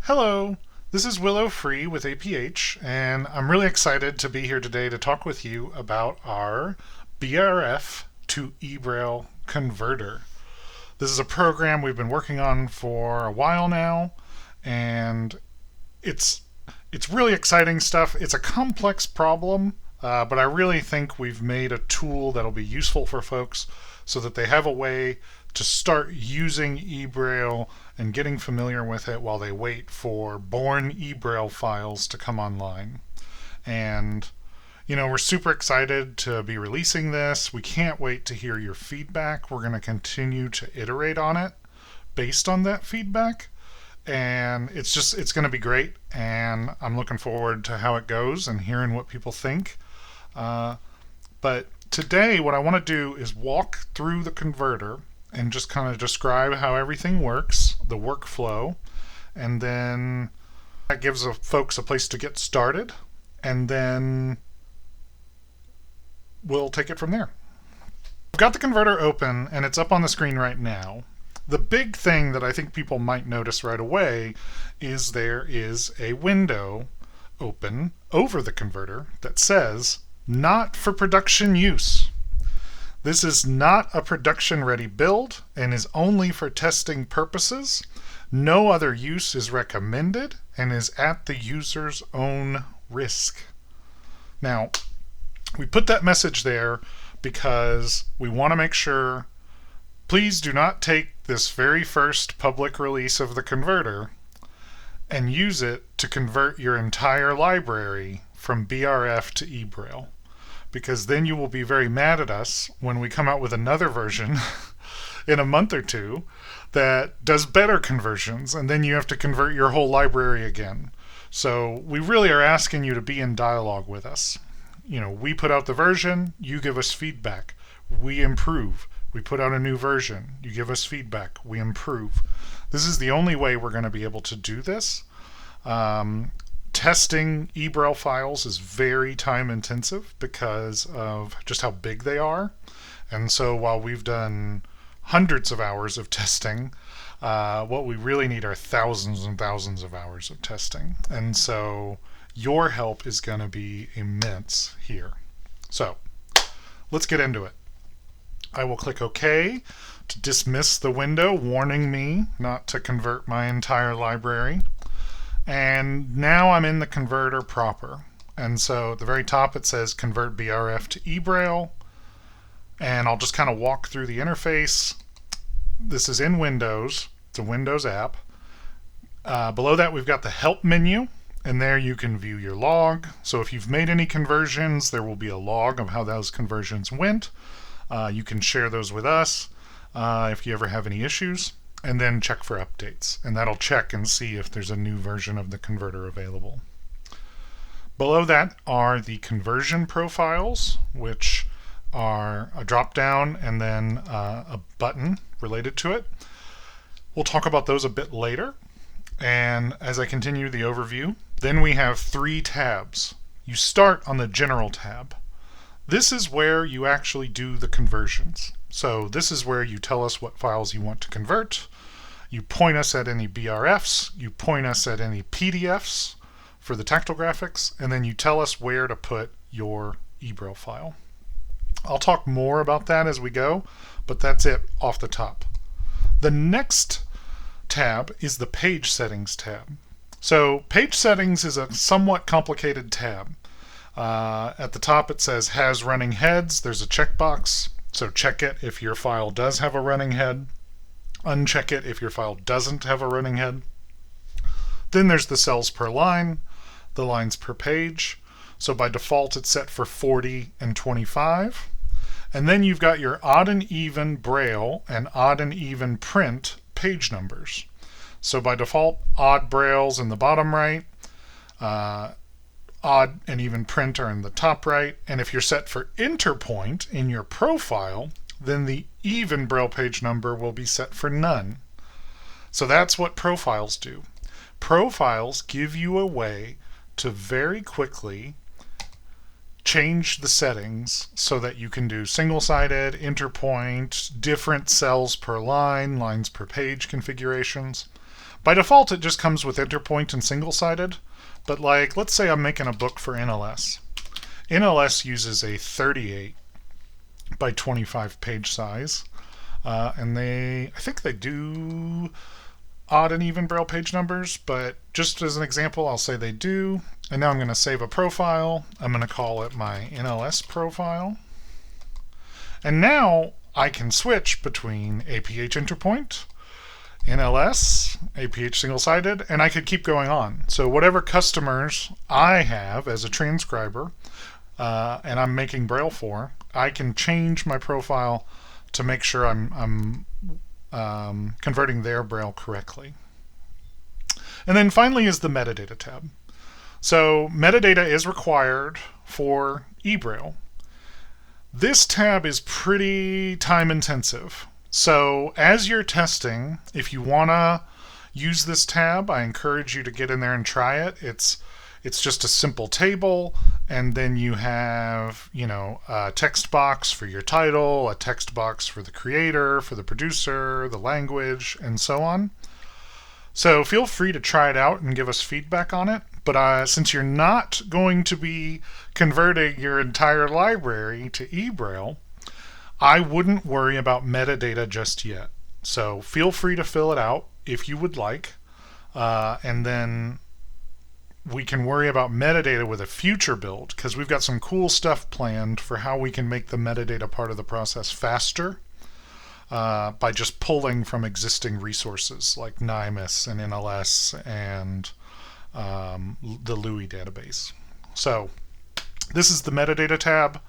Hello, this is Willow Free with APH, and I'm really excited to be here today to talk with you about our BRF to eBraille converter. This is a program we've been working on for a while now, and it's really exciting stuff. It's a complex problem, but I really think we've made a tool that'll be useful for folks so that they have a way to start using eBraille and getting familiar with it while they wait for born eBraille files to come online. And we're super excited to be releasing this. We can't wait to hear your feedback. We're going to continue to iterate on it based on that feedback. And it's going to be great. And I'm looking forward to how it goes and hearing what people think. But today, what I want to do is walk through the converter and just kind of describe how everything works, the workflow, and then that gives folks a place to get started, and then we'll take it from there. I've got the converter open, and it's up on the screen right now. The big thing that I think people might notice right away is there is a window open over the converter that says, "Not for production use." This is not a production-ready build and is only for testing purposes. No other use is recommended and is at the user's own risk. Now, we put that message there because we want to make sure, please do not take this very first public release of the converter and use it to convert your entire library from BRF to eBraille, because then you will be very mad at us when we come out with another version in a month or two that does better conversions, and then you have to convert your whole library again. So we really are asking you to be in dialogue with us. We put out the version, you give us feedback, we improve. We put out a new version, you give us feedback, we improve. This is the only way we're going to be able to do this. Testing eBraille files is very time intensive because of just how big they are. And so while we've done hundreds of hours of testing, what we really need are thousands and thousands of hours of testing. And so your help is going to be immense here. So let's get into it. I will click OK to dismiss the window warning me not to convert my entire library. And now I'm in the converter proper. And so at the very top it says convert BRF to eBraille. And I'll just kind of walk through the interface. This is in Windows. It's a Windows app. Below that we've got the help menu. And there you can view your log. So if you've made any conversions, there will be a log of how those conversions went. You can share those with us if you ever have any issues. And then check for updates, and that'll check and see if there's a new version of the converter available. Below that are the conversion profiles, which are a drop down and then a button related to it. We'll talk about those a bit later. And as I continue the overview, then we have 3 tabs. You start on the General tab. This is where you actually do the conversions. So this is where you tell us what files you want to convert. You point us at any BRFs, you point us at any PDFs for the tactile graphics, and then you tell us where to put your eBraille file. I'll talk more about that as we go, but that's it off the top. The next tab is the Page Settings tab. So Page Settings is a somewhat complicated tab. At the top it says has running heads. There's a checkbox. So check it if your file does have a running head. Uncheck it if your file doesn't have a running head. Then there's the cells per line, the lines per page. So by default it's set for 40 and 25. And then you've got your odd and even Braille and odd and even print page numbers. So by default, odd Braille's in the bottom right, odd and even print are in the top right, and if you're set for interpoint in your profile, then the even Braille page number will be set for none. So that's what profiles do. Profiles give you a way to very quickly change the settings so that you can do single-sided, interpoint, different cells per line, lines per page configurations. By default, it just comes with interpoint and single-sided, but like, let's say I'm making a book for NLS. NLS uses a 38 by 25 page size, and I think they do odd and even Braille page numbers, but just as an example, I'll say they do. And now I'm going to save a profile. I'm going to call it my NLS profile. And now I can switch between APH interpoint, NLS, APH single-sided, and I could keep going on. So whatever customers I have as a transcriber, and I'm making Braille for, I can change my profile to make sure I'm converting their Braille correctly. And then finally is the metadata tab. So metadata is required for eBraille. This tab is pretty time intensive. So as you're testing, if you want to use this tab, I encourage you to get in there and try it. It's just a simple table, and then you have, a text box for your title, a text box for the creator, for the producer, the language, and so on. So feel free to try it out and give us feedback on it. But since you're not going to be converting your entire library to eBraille, I wouldn't worry about metadata just yet. So feel free to fill it out if you would like, and then we can worry about metadata with a future build, because we've got some cool stuff planned for how we can make the metadata part of the process faster by just pulling from existing resources like NIMUS and NLS and the LUI database. So this is the metadata tab.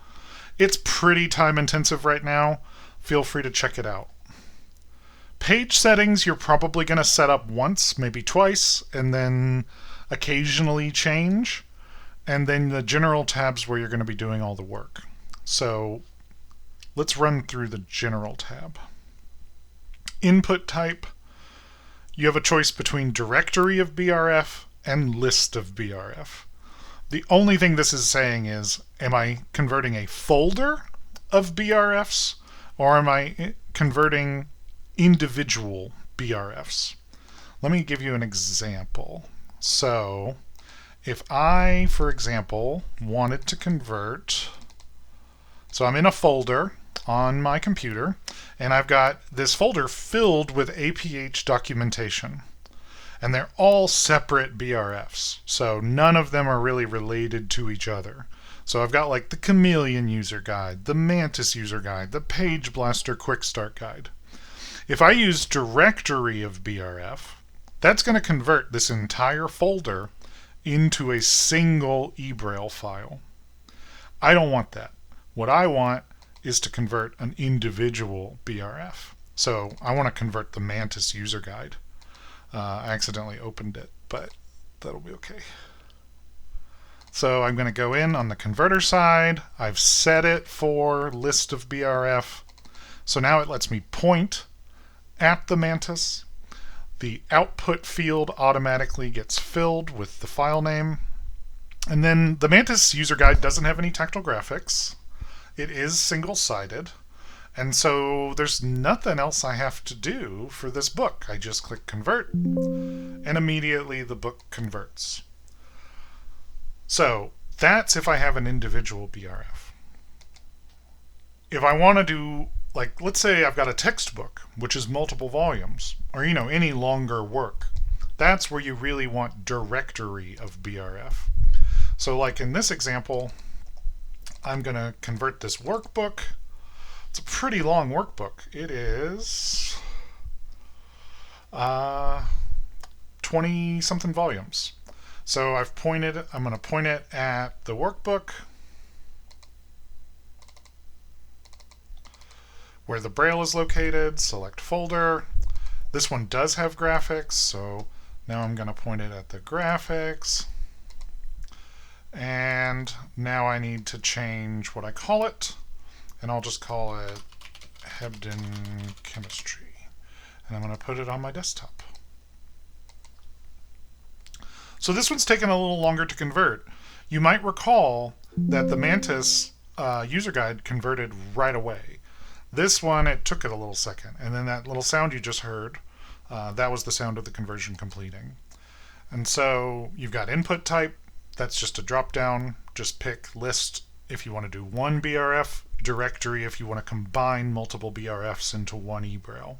It's pretty time intensive right now. Feel free to check it out. Page settings you're probably going to set up once, maybe twice, and then occasionally change. And then the general tabs where you're going to be doing all the work. So let's run through the general tab. Input type, you have a choice between directory of BRF and list of BRF. The only thing this is saying is, am I converting a folder of BRFs, or am I converting individual BRFs? Let me give you an example. So if I, for example, wanted to convert, so I'm in a folder on my computer, and I've got this folder filled with APH documentation. And they're all separate BRFs, so none of them are really related to each other. So I've got like the Chameleon user guide, the Mantis user guide, the Page Blaster quick start guide. If I use directory of BRF, that's going to convert this entire folder into a single eBraille file. I don't want that. What I want is to convert an individual BRF. So I want to convert the Mantis user guide. I accidentally opened it, but that'll be okay. So I'm going to go in on the converter side. I've set it for list of BRF. So now it lets me point at the Mantis. The output field automatically gets filled with the file name. And then the Mantis user guide doesn't have any tactile graphics. It is single-sided. And so there's nothing else I have to do for this book. I just click convert, and immediately the book converts. So that's if I have an individual BRF. If I want to do, like, let's say I've got a textbook, which is multiple volumes, or, any longer work. That's where you really want directory of BRF. So like in this example, I'm going to convert this workbook. It's a pretty long workbook. It is 20-something volumes. So I'm going to point it at the workbook where the Braille is located, select folder. This one does have graphics, so now I'm going to point it at the graphics. And now I need to change what I call it. And I'll just call it Hebden Chemistry. And I'm going to put it on my desktop. So this one's taken a little longer to convert. You might recall that the Mantis user guide converted right away. This one, it took it a little second. And then that little sound you just heard, that was the sound of the conversion completing. And so you've got input type. That's just a drop down. Just pick list if you want to do one BRF, directory if you want to combine multiple BRFs into one eBraille.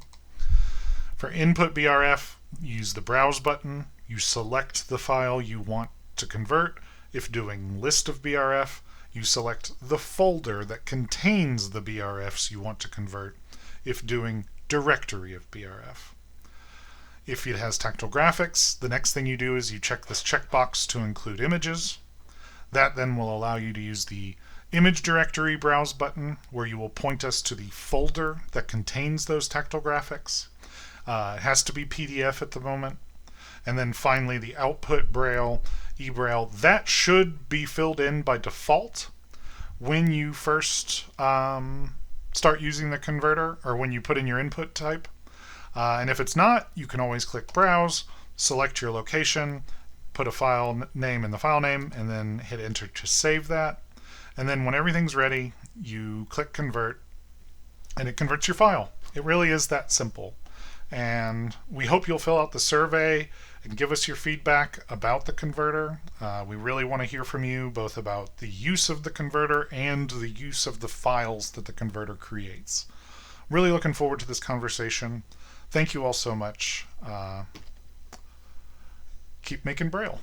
For input BRF, use the browse button. You select the file you want to convert. If doing list of BRF, you select the folder that contains the BRFs you want to convert. If doing directory of BRF. If it has tactile graphics, the next thing you do is you check this checkbox to include images. That then will allow you to use the image directory browse button, where you will point us to the folder that contains those tactile graphics. It has to be PDF at the moment. And then finally the output Braille, eBraille, that should be filled in by default when you first start using the converter, or when you put in your input type. And if it's not, you can always click Browse, select your location, put a file name in the file name, and then hit Enter to save that. And then when everything's ready, you click Convert, and it converts your file. It really is that simple. And we hope you'll fill out the survey and give us your feedback about the converter. We really want to hear from you, both about the use of the converter and the use of the files that the converter creates. Really looking forward to this conversation. Thank you all so much. Keep making Braille.